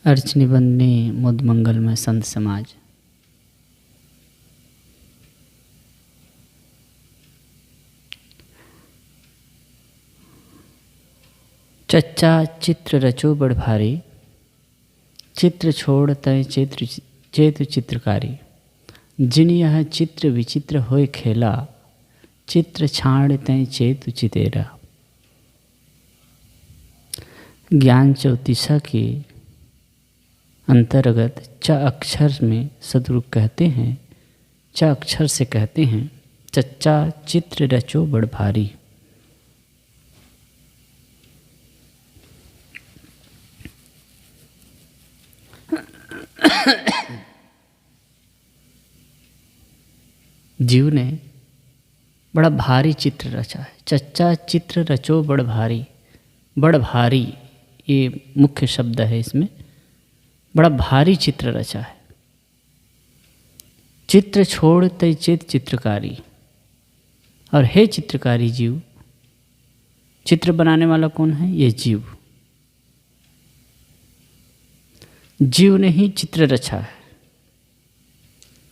अर्चनी बंदनी मुद मंगल में संत समाज। चच्चा चित्र रचो बड़ भारी, चित्र छोड़ तय चेतु चित्रकारी। जिन यह चित्र विचित्र होय खेला, चित्र छाड़ तय चेतु चितेरा। ज्ञान चौतीसा के अंतर्गत च अक्षर में सदगुरु कहते हैं, च अक्षर से कहते हैं चच्चा चित्र रचो बड़ भारी। जीव ने बड़ा भारी चित्र रचा है। चच्चा चित्र रचो बड़ भारी, बड़ भारी ये मुख्य शब्द है इसमें। बड़ा भारी चित्र रचा है। चित्र छोड़ तय चेत चित्रकारी। और हे चित्रकारी जीव, चित्र बनाने वाला कौन है? ये जीव। जीव ने ही चित्र रचा है।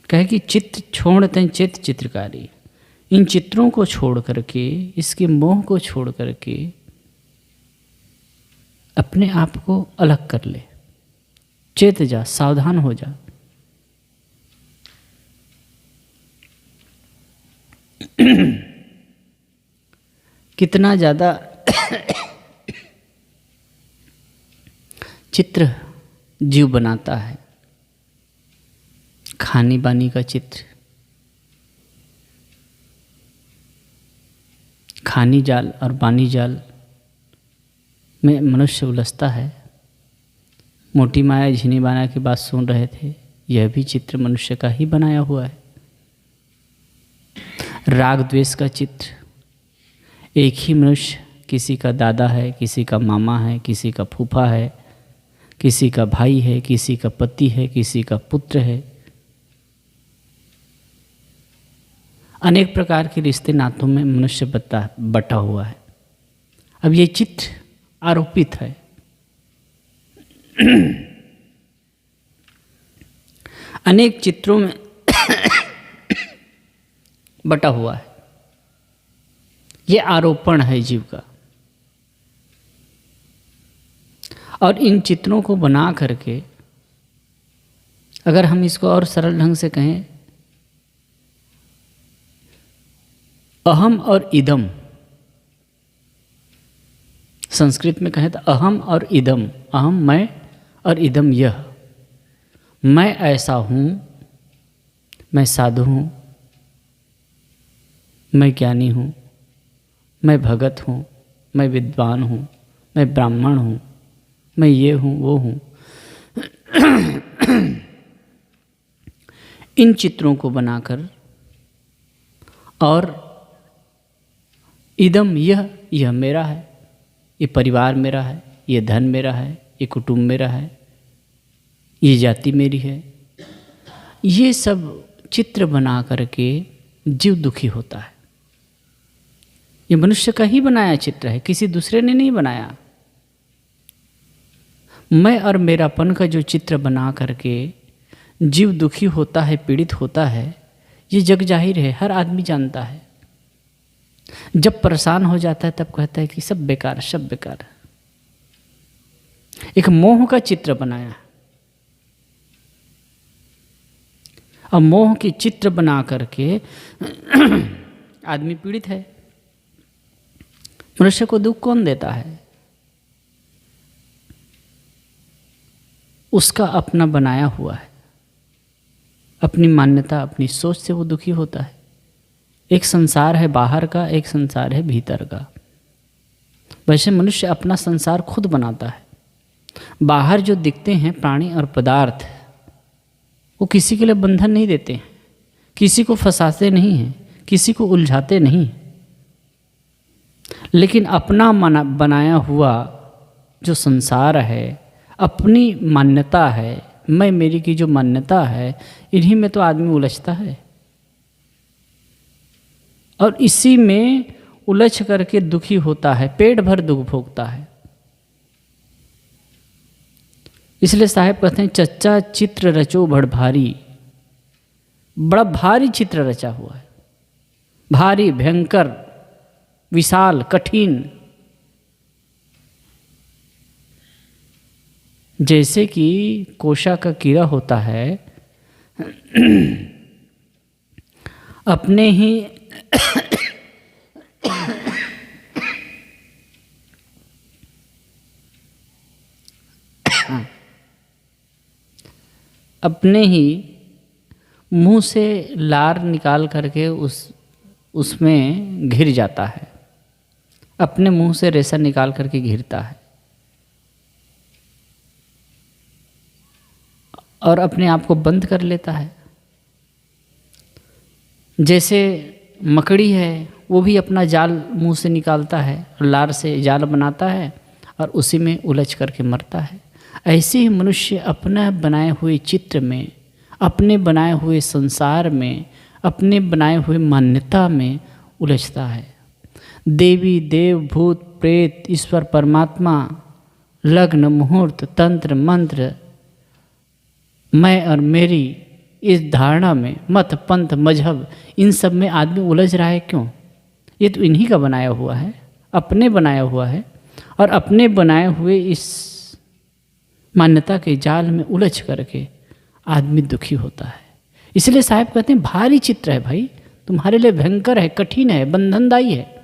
कहे कि चित्र छोड़ तय चेत चित्रकारी। इन चित्रों को छोड़ करके, इसके मोह को छोड़ करके अपने आप को अलग कर ले। चेत जा, सावधान हो जा। कितना ज़्यादा चित्र जीव बनाता है। खानी बानी का चित्र, खानी जाल और बानी जाल में मनुष्य उलझता है। मोटी माया झिनी बाना की बात सुन रहे थे, यह भी चित्र मनुष्य का ही बनाया हुआ है। राग द्वेष का चित्र, एक ही मनुष्य किसी का दादा है, किसी का मामा है, किसी का फूफा है, किसी का भाई है, किसी का पति है, किसी का पुत्र है। अनेक प्रकार के रिश्ते नातों में मनुष्य बटा हुआ है। अब ये चित्र आरोपित है। अनेक चित्रों में बटा हुआ है। ये आरोपण है जीव का। और इन चित्रों को बना करके, अगर हम इसको और सरल ढंग से कहें, अहम और इदम, संस्कृत में कहें तो अहम और इदम, अहम मैं और इदम यह। मैं ऐसा हूँ, मैं साधु हूँ, मैं ज्ञानी हूँ, मैं भगत हूँ, मैं विद्वान हूँ, मैं ब्राह्मण हूँ, मैं ये हूँ वो हूँ। इन चित्रों को बनाकर, और इदम यह मेरा है, ये परिवार मेरा है, ये धन मेरा है, ये कुटुंब मेरा है, ये जाति मेरी है। ये सब चित्र बना करके जीव दुखी होता है। ये मनुष्य का ही बनाया चित्र है, किसी दूसरे ने नहीं बनाया। मैं और मेरापन का जो चित्र बना करके जीव दुखी होता है, पीड़ित होता है, ये जग जाहिर है, हर आदमी जानता है। जब परेशान हो जाता है तब कहता है कि सब बेकार, सब बेकार। एक मोह का चित्र बनाया, और मोह के चित्र बना करके आदमी पीड़ित है। मनुष्य को दुख कौन देता है? उसका अपना बनाया हुआ है, अपनी मान्यता, अपनी सोच से वो दुखी होता है। एक संसार है बाहर का, एक संसार है भीतर का। वैसे मनुष्य अपना संसार खुद बनाता है। बाहर जो दिखते हैं प्राणी और पदार्थ, वो किसी के लिए बंधन नहीं देते हैं, किसी को फंसाते नहीं हैं, किसी को उलझाते नहीं। लेकिन अपना बनाया हुआ जो संसार है, अपनी मान्यता है, मैं मेरी की जो मान्यता है, इन्हीं में तो आदमी उलझता है। और इसी में उलझ करके दुखी होता है, पेट भर दुख भोगता है। इसलिए साहेब कहते हैं चच्चा चित्र रचो बड़ भारी, बड़ा भारी चित्र रचा हुआ है, भारी, भयंकर, विशाल, कठिन। जैसे कि कोशा का कीड़ा होता है, अपने ही अपने ही मुंह से लार निकाल करके उसमें घिर जाता है, अपने मुंह से रेशा निकाल करके घिरता है और अपने आप को बंद कर लेता है। जैसे मकड़ी है, वो भी अपना जाल मुंह से निकालता है, लार से जाल बनाता है और उसी में उलझ करके मरता है। ऐसे ही मनुष्य अपना बनाए हुए चित्र में, अपने बनाए हुए संसार में, अपने बनाए हुए मान्यता में उलझता है। देवी देव भूत प्रेत ईश्वर परमात्मा, लग्न मुहूर्त तंत्र मंत्र, मैं और मेरी, इस धारणा में मत पंथ मजहब, इन सब में आदमी उलझ रहा है। क्यों? ये तो इन्हीं का बनाया हुआ है, अपने बनाया हुआ है, और अपने बनाए हुए इस मान्यता के जाल में उलझ करके आदमी दुखी होता है। इसलिए साहब कहते हैं भारी चित्र है भाई, तुम्हारे लिए भयंकर है, कठिन है, बंधनदायी है।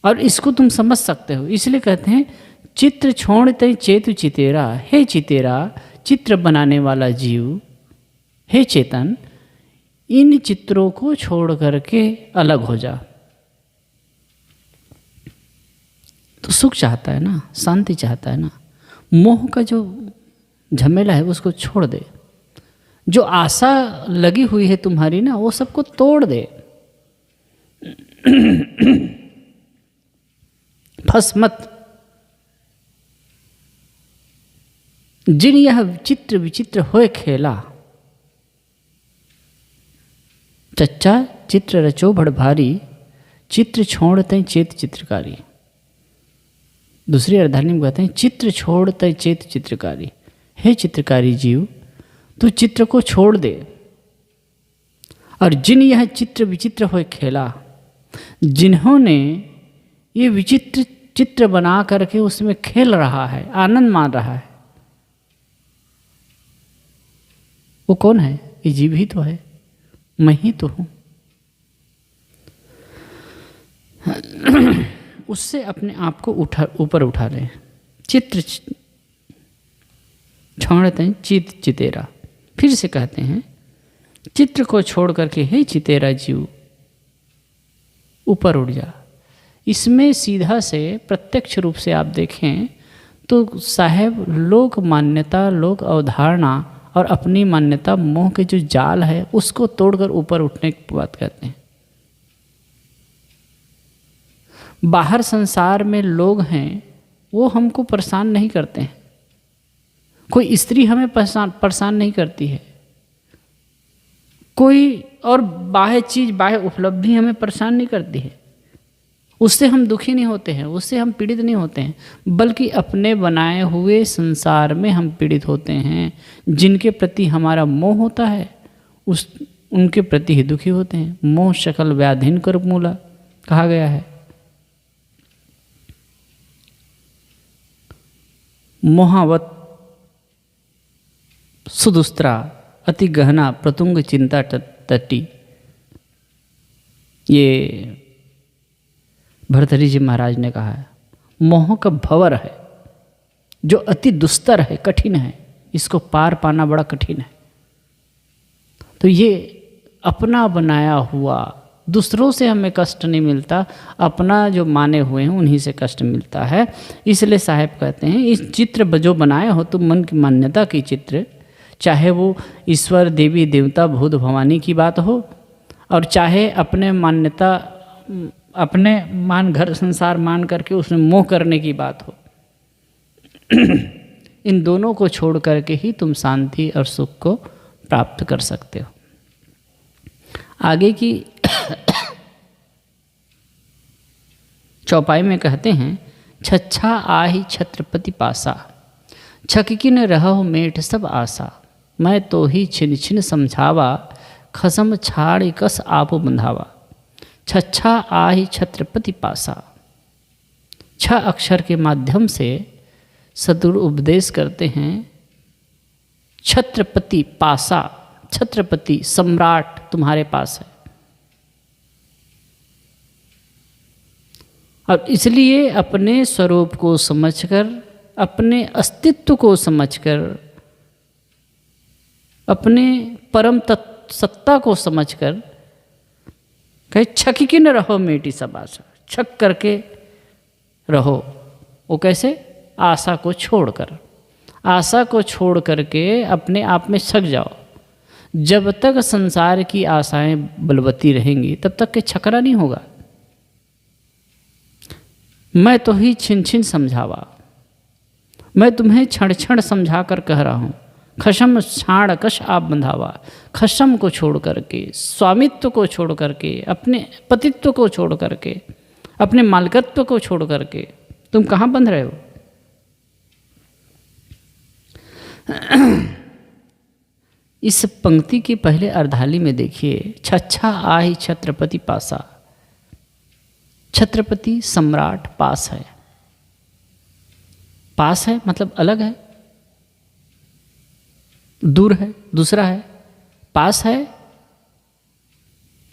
और इसको तुम समझ सकते हो। इसलिए कहते हैं चित्र छोड़ तय चेतु चितेरा, हे चितेरा, चित्र बनाने वाला जीव, हे चेतन, इन चित्रों को छोड़ करके अलग हो जा। तो सुख चाहता है ना, शांति चाहता है ना, मोह का जो झमेला है उसको छोड़ दे। जो आशा लगी हुई है तुम्हारी ना, वो सबको तोड़ दे। फंस मत। जिन यह चित्र विचित्र होए खेला, चच्चा चित्र रचो बड़ भारी, चित्र छोड़ तय चेत चित्रकारी। दूसरी अर्धानी में कहते हैं चित्र छोड़ तय चेत चित्रकारी, हे चित्रकारी जीव, तू चित्र को छोड़ दे। और जिन यह चित्र विचित्र होए खेला, जिन्होंने ये विचित्र चित्र बना करके उसमें खेल रहा है, आनंद मान रहा है, वो कौन है? ये जीव ही तो है, मैं ही तो हूं। उससे अपने आप को ऊपर उठा ले। चित्र छोड़ते हैं चित चितेरा। फिर से कहते हैं चित्र को छोड़ करके हे चितेरा जीव, ऊपर उठ जा। इसमें सीधा से प्रत्यक्ष रूप से आप देखें तो साहेब लोक मान्यता, लोक अवधारणा और अपनी मान्यता, मोह के जो जाल है उसको तोड़कर ऊपर उठने की बात कहते हैं। बाहर संसार में लोग हैं, वो हमको परेशान नहीं करते हैं। कोई स्त्री हमें परेशान नहीं करती है, कोई और बाह्य चीज़, बाह्य उपलब्धि हमें परेशान नहीं करती है। उससे हम दुखी नहीं होते हैं, उससे हम पीड़ित नहीं होते हैं, बल्कि अपने बनाए हुए संसार में हम पीड़ित होते हैं। जिनके प्रति हमारा मोह होता है उनके प्रति ही दुखी होते हैं। मोह शकल व्याधिन कर मूला कहा गया है। मोहावत सुदुस्त्रा अति गहना प्रतुंग चिंता तटी, ये भर्तृहरि जी महाराज ने कहा है। मोह का भंवर है जो अति दुस्तर है, कठिन है, इसको पार पाना बड़ा कठिन है। तो ये अपना बनाया हुआ, दूसरों से हमें कष्ट नहीं मिलता, अपना जो माने हुए हैं उन्हीं से कष्ट मिलता है। इसलिए साहेब कहते हैं इस चित्र जो बनाए हो तुम मन की मान्यता की चित्र, चाहे वो ईश्वर देवी देवता भूत भवानी की बात हो, और चाहे अपने मान्यता, अपने घर संसार मान करके उसमें मोह करने की बात हो, इन दोनों को छोड़ करके ही तुम शांति और सुख को प्राप्त कर सकते हो। आगे की चौपाई में कहते हैं, छच्छा आहि छत्रपति पासा, छकिन रहो मेट सब आशा, मैं तो ही छिन छिन समझावा, खसम छाड़ कस आपो बंधावा। छच्छा आहि छत्रपति पासा, 6 अक्षर के माध्यम से सद्गुरु उपदेश करते हैं। छत्रपति पासा, छत्रपति सम्राट तुम्हारे पास है। और इसलिए अपने स्वरूप को समझकर, अपने अस्तित्व को समझकर, अपने परम सत्ता को समझकर कहे छकी न रहो मेटी सब आशा, छक करके रहो। वो कैसे? आशा को छोड़कर, आशा को छोड़ करके अपने आप में छक जाओ। जब तक संसार की आशाएं बलवती रहेंगी तब तक के छकरा नहीं होगा। मैं तो ही छिन छिन समझावा, मैं तुम्हें क्षण क्षण समझा कर कह रहा हूँ। खशम छाड़ कश आप बंधावा, खशम को छोड़ करके, स्वामित्व को छोड़ करके, अपने पतित्व को छोड़ करके, अपने मालिकत्व को छोड़ करके तुम कहाँ बंध रहे हो? इस पंक्ति के पहले अर्धाली में देखिए, छच्छा आहि छत्रपति पासा, छत्रपति सम्राट पास है। पास है मतलब अलग है, दूर है, दूसरा है। पास है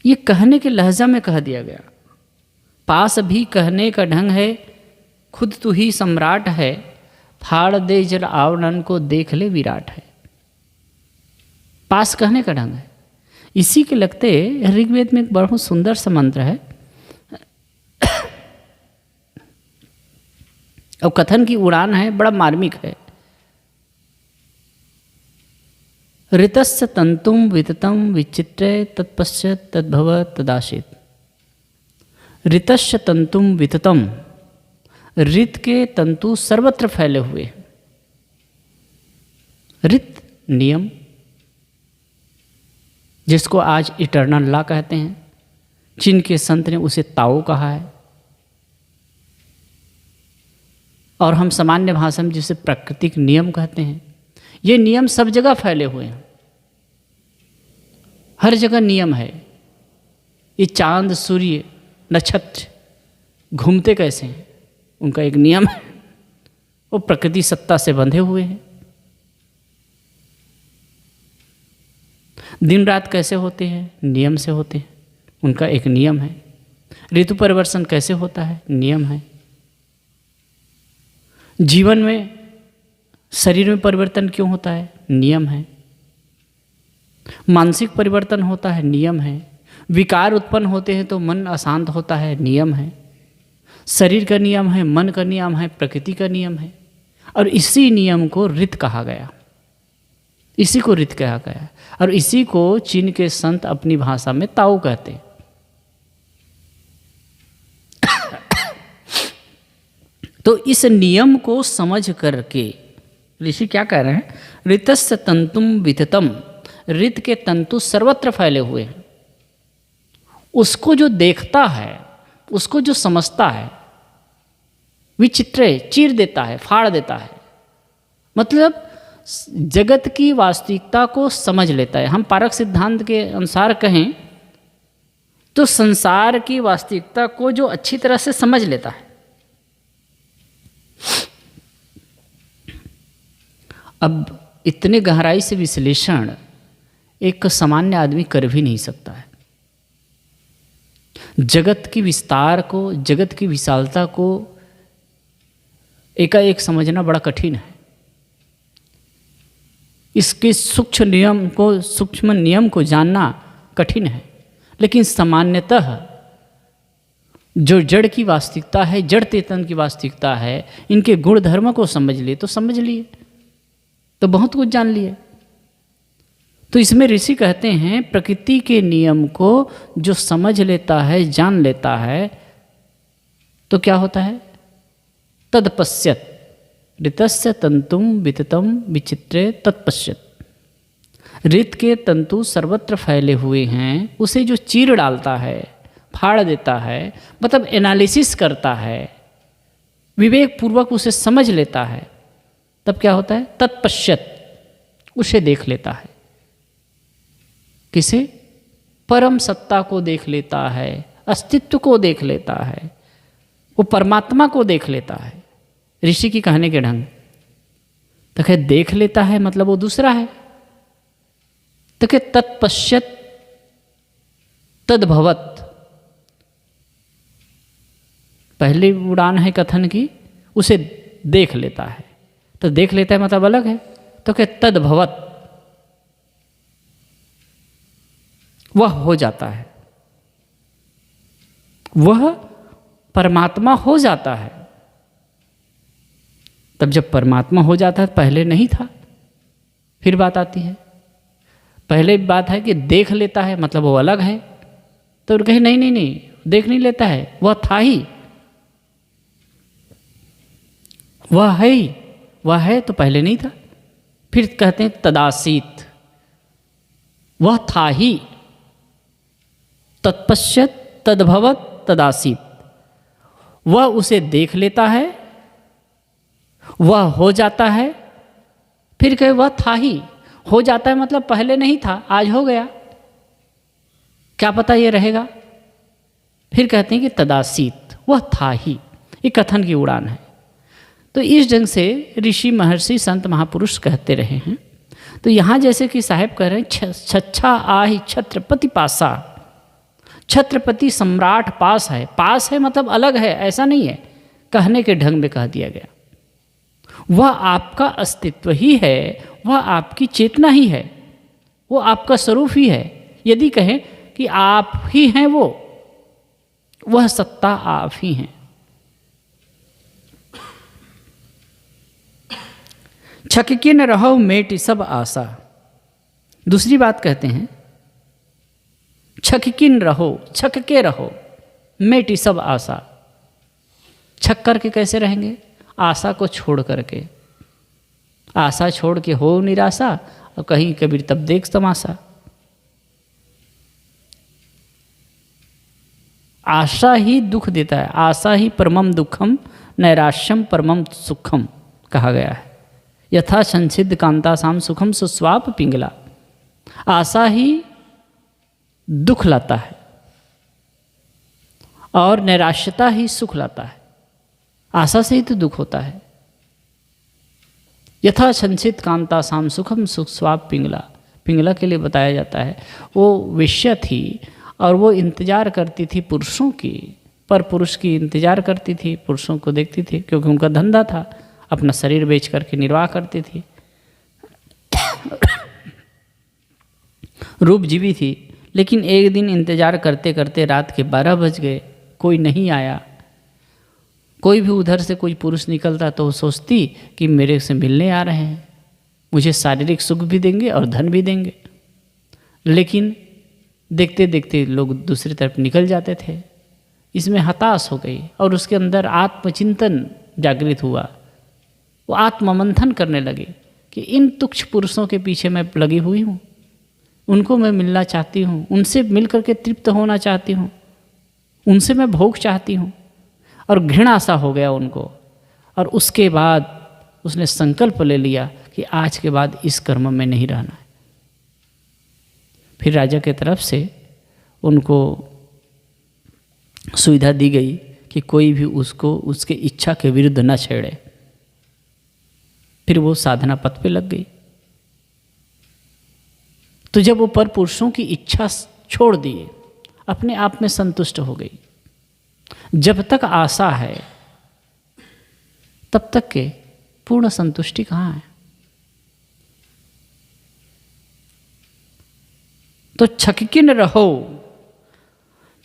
ये कहने के लहजा में कह दिया गया। पास भी कहने का ढंग है, खुद तू ही सम्राट है, फाड़ दे जल आवरण को देख ले विराट है। पास कहने का ढंग है। इसी के लगते ऋग्वेद में एक बहुत सुंदर सा मंत्र है और कथन की उड़ान है, बड़ा मार्मिक है। ऋतस्य तंतुम विततम विचित्रे तत्पश्चात तद्भव तदाशित। ऋतस्य तंतुम विततम, ऋत के तंतु सर्वत्र फैले हुए। ऋत नियम, जिसको आज इटर्नल लॉ कहते हैं, चीन के संत ने उसे ताओ कहा है, और हम सामान्य भाषा में जिसे प्राकृतिक नियम कहते हैं। ये नियम सब जगह फैले हुए हैं, हर जगह नियम है। ये चांद, सूर्य, नक्षत्र घूमते कैसे हैं, उनका एक नियम है। वो प्रकृति सत्ता से बंधे हुए हैं। दिन रात कैसे होते हैं, नियम से होते हैं, उनका एक नियम है। ऋतु परिवर्तन कैसे होता है, नियम है। जीवन में, शरीर में परिवर्तन क्यों होता है, नियम है। मानसिक परिवर्तन होता है, नियम है। विकार उत्पन्न होते हैं तो मन अशांत होता है, नियम है। शरीर का नियम है, मन का नियम है, प्रकृति का नियम है। और इसी नियम को ऋत कहा गया, इसी को ऋत कहा गया। और इसी को चीन के संत अपनी भाषा में ताओ कहते हैं। तो इस नियम को समझ करके ऋषि क्या कह रहे हैं, ऋतस्य तंतुम विततम, ऋत के तंतु सर्वत्र फैले हुए हैं। उसको जो देखता है, उसको जो समझता है, विचित्रे, चीर देता है, फाड़ देता है, मतलब जगत की वास्तविकता को समझ लेता है। हम पारक सिद्धांत के अनुसार कहें तो संसार की वास्तविकता को जो अच्छी तरह से समझ लेता है। अब इतने गहराई से विश्लेषण एक सामान्य आदमी कर भी नहीं सकता है। जगत की विस्तार को, जगत की विशालता को एकाएक समझना बड़ा कठिन है। इसके सूक्ष्म नियम को जानना कठिन है। लेकिन सामान्यतः जो जड़ की वास्तविकता है, जड़ चेतन की वास्तविकता है, इनके गुण धर्म को समझ लिए तो समझ लिए, तो बहुत कुछ जान लिए। तो इसमें ऋषि कहते हैं प्रकृति के नियम को जो समझ लेता है, जान लेता है, तो क्या होता है, तत्पश्यत ऋतस्य तंतुम विततम विचित्रे तत्पश्यत। ऋत के तंतु सर्वत्र फैले हुए हैं, उसे जो चीर डालता है, फाड़ देता है, मतलब एनालिसिस करता है, विवेक पूर्वक उसे समझ लेता है, तब क्या होता है? तत्पश्चात, उसे देख लेता है। किसे? परम सत्ता को देख लेता है, अस्तित्व को देख लेता है, वो परमात्मा को देख लेता है। ऋषि की कहने के ढंग तो क्या देख लेता है मतलब वो दूसरा है, तो क्या तत्पश्चात तद्भवत, पहली उड़ान है कथन की, उसे देख लेता है। तो देख लेता है मतलब अलग है, तो क्या तद्भवत, वह हो जाता है, वह परमात्मा हो जाता है। तब जब परमात्मा हो जाता है, पहले नहीं था। फिर बात आती है, पहले बात है कि देख लेता है मतलब वो अलग है, तो कहे नहीं नहीं नहीं, देख नहीं लेता है, वह था ही, वह है ही, वह है तो पहले नहीं था। फिर कहते हैं तदासीत, वह था ही, तत्पश्चात तद्भवत तदासीत, वह उसे देख लेता है, वह हो जाता है। फिर कहे वह था ही, हो जाता है मतलब पहले नहीं था, आज हो गया, क्या पता ये रहेगा। फिर कहते हैं कि तदासीत, वह था ही। ये कथन की उड़ान है। तो इस ढंग से ऋषि महर्षि संत महापुरुष कहते रहे हैं। तो यहाँ जैसे कि साहेब कह रहे हैं, छच्छा आहि छत्रपति पासा, छत्रपति सम्राट पास है। पास है मतलब अलग है, ऐसा नहीं है, कहने के ढंग में कह दिया गया। वह आपका अस्तित्व ही है, वह आपकी चेतना ही है, वो आपका स्वरूप ही है। यदि कहें कि आप ही हैं वो, वह सत्ता आप ही हैं। छकके न रहो मेट सब आशा। दूसरी बात कहते हैं, छककिन रहो, छक के रहो, मेटी सब आशा। छक करके कैसे रहेंगे? आशा को छोड़ करके। आशा छोड़ के हो निराशा, और कहीं कबीर तब देख तमाशा। आशा ही दुख देता है, आशा ही परमम दुखम नैराश्यम परमम सुखम कहा गया है। यथा संसिद्ध कांतासाम सुखम सुस्वाप पिंगला। आशा ही दुख लाता है और नैराश्यता ही सुख लाता है। आशा से ही तो दुख होता है। यथा संसित कांतासाम सुखम सुस्वाप पिंगला। पिंगला के लिए बताया जाता है, वो वेश्या थी और वो इंतजार करती थी पुरुषों की, पर पुरुष की इंतजार करती थी, पुरुषों को देखती थी, क्योंकि उनका धंधा था, अपना शरीर बेच करके निर्वाह करती थी। रूपजीवी थी। लेकिन एक दिन इंतजार करते करते रात के 12 बज गए, कोई नहीं आया। कोई भी उधर से कोई पुरुष निकलता तो वो सोचती कि मेरे से मिलने आ रहे हैं, मुझे शारीरिक सुख भी देंगे और धन भी देंगे। लेकिन देखते देखते लोग दूसरी तरफ निकल जाते थे। इसमें हताश हो गई और उसके अंदर आत्मचिंतन जागृत हुआ। वो आत्ममंथन करने लगे कि इन तुच्छ पुरुषों के पीछे मैं लगी हुई हूँ, उनको मैं मिलना चाहती हूँ, उनसे मिल करके तृप्त होना चाहती हूँ, उनसे मैं भोग चाहती हूँ। और घृणा सा हो गया उनको। और उसके बाद उसने संकल्प ले लिया कि आज के बाद इस कर्म में नहीं रहना है। फिर राजा के तरफ से उनको सुविधा दी गई कि कोई भी उसको उसके इच्छा के विरुद्ध न छेड़े। फिर वो साधना पथ पे लग गई। तो जब वो पर पुरुषों की इच्छा छोड़ दिए, अपने आप में संतुष्ट हो गई। जब तक आशा है तब तक के पूर्ण संतुष्टि कहाँ है? तो छककिन रहो,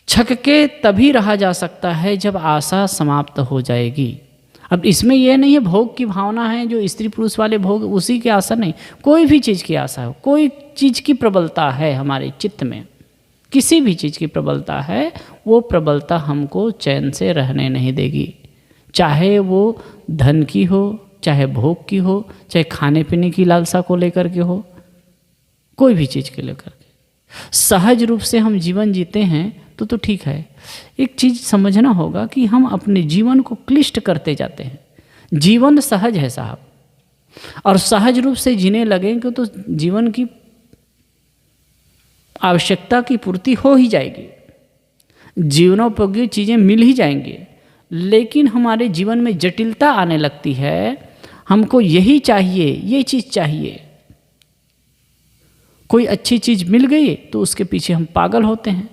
छकके तभी रहा जा सकता है जब आशा समाप्त हो जाएगी। अब इसमें यह नहीं है भोग की भावना है, जो स्त्री पुरुष वाले भोग, उसी की आशा नहीं, कोई भी चीज़ की आशा हो, कोई चीज़ की प्रबलता है हमारे चित्त में, किसी भी चीज़ की प्रबलता है, वो प्रबलता हमको चैन से रहने नहीं देगी। चाहे वो धन की हो, चाहे भोग की हो, चाहे खाने पीने की लालसा को लेकर के हो, कोई भी चीज़ के लेकर के, सहज रूप से हम जीवन जीते हैं तो ठीक है। एक चीज़ समझना होगा कि हम अपने जीवन को क्लिष्ट करते जाते हैं। जीवन सहज है साहब, और सहज रूप से जीने लगेंगे तो जीवन की आवश्यकता की पूर्ति हो ही जाएगी, जीवनोपयोगी चीज़ें मिल ही जाएंगी। लेकिन हमारे जीवन में जटिलता आने लगती है, हमको यही चाहिए, ये चीज़ चाहिए। कोई अच्छी चीज़ मिल गई तो उसके पीछे हम पागल होते हैं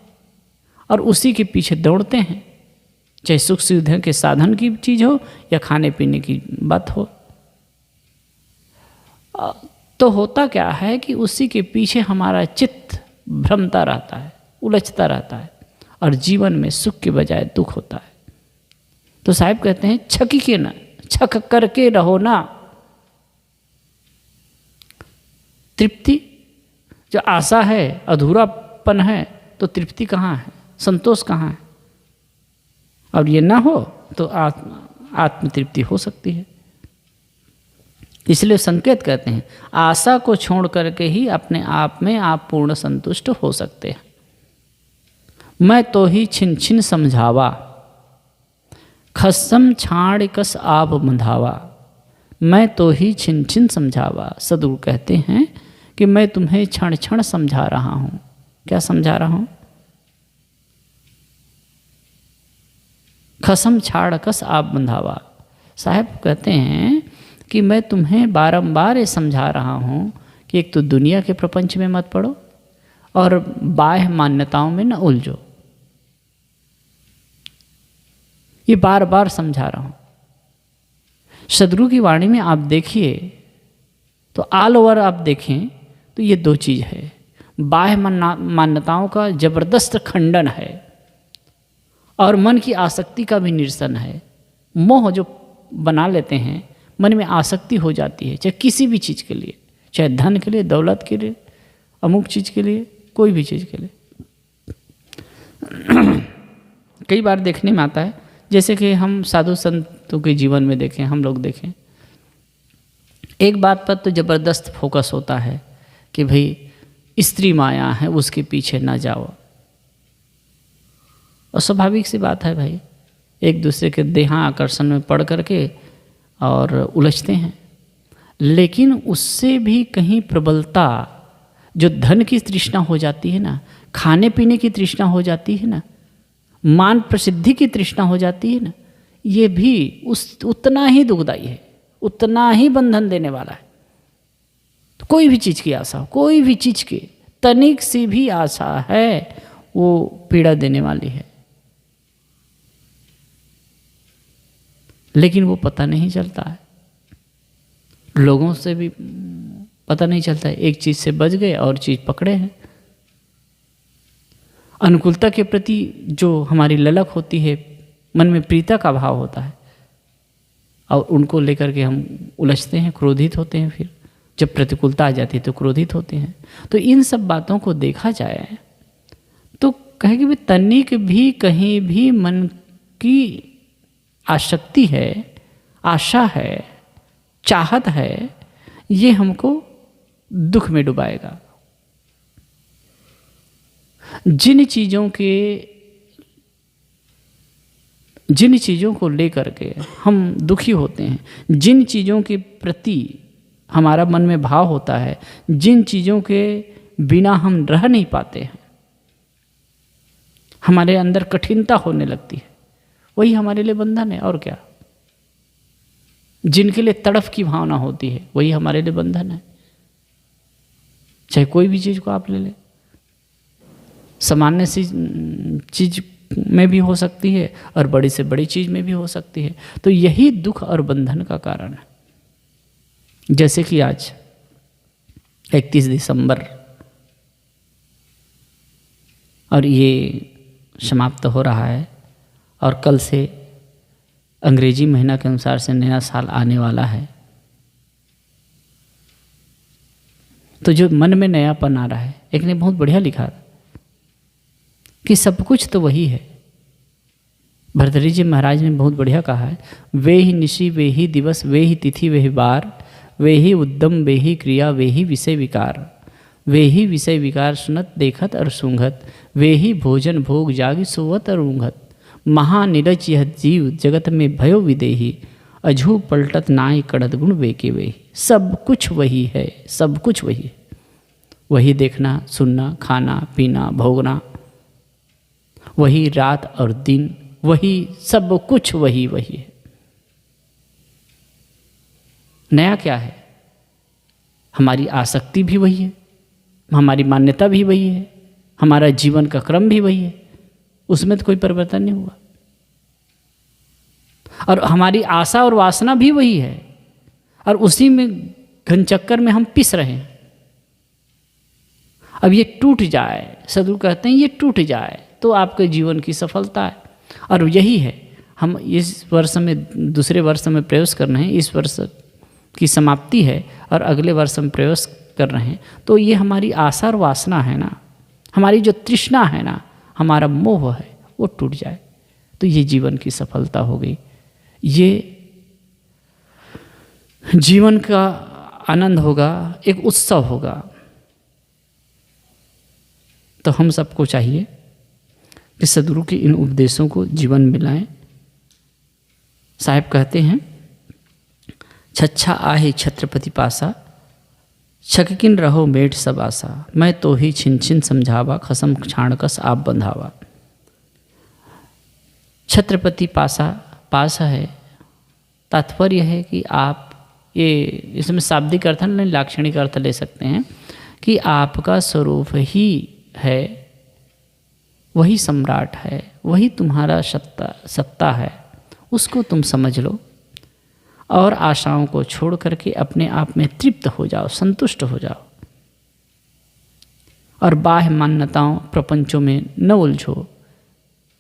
और उसी के पीछे दौड़ते हैं, चाहे सुख सुविधा के साधन की चीज़ हो या खाने पीने की बात हो। तो होता क्या है कि उसी के पीछे हमारा चित्त भ्रमता रहता है, उलझता रहता है, और जीवन में सुख के बजाय दुख होता है। तो साहब कहते हैं छकी के ना, छक करके रहो ना। तृप्ति जो आशा है, अधूरापन है, तो तृप्ति कहाँ है, संतोष कहाँ है? और ये ना हो तो आत्मतृप्ति हो सकती है। इसलिए संकेत कहते हैं आशा को छोड़ करके ही अपने आप में आप पूर्ण संतुष्ट हो सकते हैं। मैं तो ही छिन छिन समझावा, खसम छाड़ कस आप बंधावा। मैं तो ही छिन छिन समझावा। सदगुरु कहते हैं कि मैं तुम्हें क्षण क्षण समझा रहा हूँ। क्या समझा रहा हूँ? खसम छाड़ कस आप बंधावा। साहब कहते हैं कि मैं तुम्हें बारंबार ये समझा रहा हूँ कि एक तो दुनिया के प्रपंच में मत पड़ो और बाह्य मान्यताओं में न उलझो। ये बार बार समझा रहा हूँ। सदगुरु की वाणी में आप देखिए तो ऑल ओवर आप देखें तो ये दो चीज़ है। बाह्य मान्यताओं का जबरदस्त खंडन है और मन की आसक्ति का भी निरसन है। मोह जो बना लेते हैं, मन में आसक्ति हो जाती है, चाहे किसी भी चीज़ के लिए, चाहे धन के लिए, दौलत के लिए, अमुक चीज़ के लिए, कोई भी चीज़ के लिए। कई बार देखने में आता है, जैसे कि हम साधु संतों के जीवन में देखें, हम लोग देखें, एक बात पर तो ज़बरदस्त फोकस होता है कि भाई स्त्री माया है, उसके पीछे ना जाओ। और स्वाभाविक सी बात है भाई, एक दूसरे के देहा आकर्षण में पड़ करके और उलझते हैं। लेकिन उससे भी कहीं प्रबलता, जो धन की तृष्णा हो जाती है ना, खाने पीने की तृष्णा हो जाती है ना, मान प्रसिद्धि की तृष्णा हो जाती है ना, ये भी उतना ही दुखदायी है, उतना ही बंधन देने वाला है। तो कोई भी चीज़ की आशा हो, कोई भी चीज़ की तनिक सी भी आशा है, वो पीड़ा देने वाली है। लेकिन वो पता नहीं चलता है, लोगों से भी पता नहीं चलता है। एक चीज़ से बच गए और चीज़ पकड़े हैं। अनुकूलता के प्रति जो हमारी ललक होती है, मन में प्रीता का भाव होता है, और उनको लेकर के हम उलझते हैं, क्रोधित होते हैं। फिर जब प्रतिकूलता आ जाती है तो क्रोधित होते हैं। तो इन सब बातों को देखा जाए तो कहे कि भाई तनिक भी कहीं भी मन की आसक्ति है, आशा है, चाहत है, ये हमको दुख में डुबाएगा। जिन चीज़ों को लेकर के हम दुखी होते हैं, जिन चीज़ों के प्रति हमारा मन में भाव होता है, जिन चीज़ों के बिना हम रह नहीं पाते हैं, हमारे अंदर कठिनता होने लगती है, वही हमारे लिए बंधन है। और क्या? जिनके लिए तड़फ की भावना होती है, वही हमारे लिए बंधन है। चाहे कोई भी चीज़ को आप ले लें, सामान्य सी चीज़ में भी हो सकती है और बड़ी से बड़ी चीज़ में भी हो सकती है। तो यही दुख और बंधन का कारण है। जैसे कि आज 31 दिसंबर और ये समाप्त हो रहा है, और कल से अंग्रेजी महीना के अनुसार से नया साल आने वाला है। तो जो मन में नयापन आ रहा है, एक ने बहुत बढ़िया लिखा कि सब कुछ तो वही है। भर्तृहरि जी महाराज ने बहुत बढ़िया कहा है, वे ही निशि, वे ही दिवस, वे ही तिथि, वे ही बार, वे ही उद्यम, वे ही क्रिया, वे ही विषय विकार। वे ही विषय विकार सुनत देखत और सूंघत, वे ही भोजन भोग जागि सोवत और ऊँघत। महानिरच यह जीव जगत में भयो विदेही, अझू पलटत नाय कड़त गुण वेके वे। सब कुछ वही है, सब कुछ वही है। वही देखना, सुनना, खाना, पीना, भोगना, वही रात और दिन, वही सब कुछ वही वही है। नया क्या है? हमारी आसक्ति भी वही है, हमारी मान्यता भी वही है, हमारा जीवन का क्रम भी वही है, उसमें तो कोई परिवर्तन नहीं हुआ। और हमारी आशा और वासना भी वही है, और उसी में घनचक्कर में हम पिस रहे हैं। अब ये टूट जाए, सदगुरु कहते हैं ये टूट जाए तो आपके जीवन की सफलता है। और यही है, हम इस वर्ष में दूसरे वर्ष में प्रवेश कर रहे हैं, इस वर्ष की समाप्ति है और अगले वर्ष में प्रवेश कर रहे हैं। तो ये हमारी आशा और वासना है ना, हमारी जो तृष्णा है ना, हमारा मोह है, वो टूट जाए तो ये जीवन की सफलता हो गई। ये जीवन का आनंद होगा, एक उत्सव होगा। तो हम सबको चाहिए कि सदगुरु के इन उपदेशों को जीवन में लाएं। साहब कहते हैं, छच्छा आहे छत्रपति पासा, छकिन रहो मेट सब आशा, मैं तो ही छिन छिन समझावा, खसम छाणकस आप बंधावा। छत्रपति पासा, पास है, तात्पर्य है कि आप, ये इसमें शाब्दिक अर्थ नहीं लाक्षणिक अर्थ ले सकते हैं कि आपका स्वरूप ही है, वही सम्राट है, वही तुम्हारा सत्ता है, उसको तुम समझ लो और आशाओं को छोड़ करके अपने आप में तृप्त हो जाओ, संतुष्ट हो जाओ और बाह्य मान्यताओं प्रपंचों में न उलझो।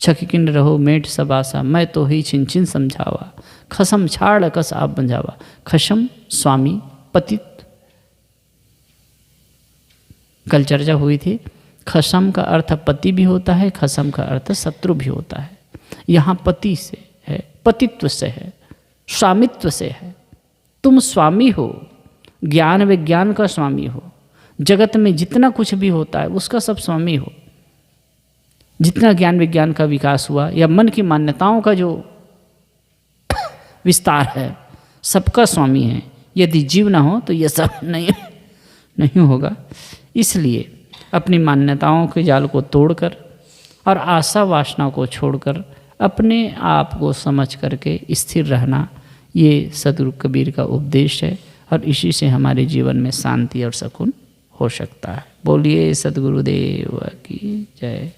छकिन रहो मेट सब आशा, मैं तो ही छिन छिन समझावा, खसम छाड़ कस आप बंझावा। खसम स्वामी पतित, कल चर्चा हुई थी। खसम का अर्थ पति भी होता है, खसम का अर्थ शत्रु भी होता है। यहाँ पति से है, पतित्व से है, स्वामित्व से है। तुम स्वामी हो, ज्ञान विज्ञान का स्वामी हो, जगत में जितना कुछ भी होता है उसका सब स्वामी हो। जितना ज्ञान विज्ञान का विकास हुआ या मन की मान्यताओं का जो विस्तार है, सबका स्वामी है। यदि जीव ना हो तो यह सब नहीं होगा। इसलिए अपनी मान्यताओं के जाल को तोड़कर और आशा वासना को छोड़कर अपने आप को समझ करके स्थिर रहना, ये सदगुरु कबीर का उपदेश है और इसी से हमारे जीवन में शांति और सुकून हो सकता है। बोलिए सदगुरुदेव की जय।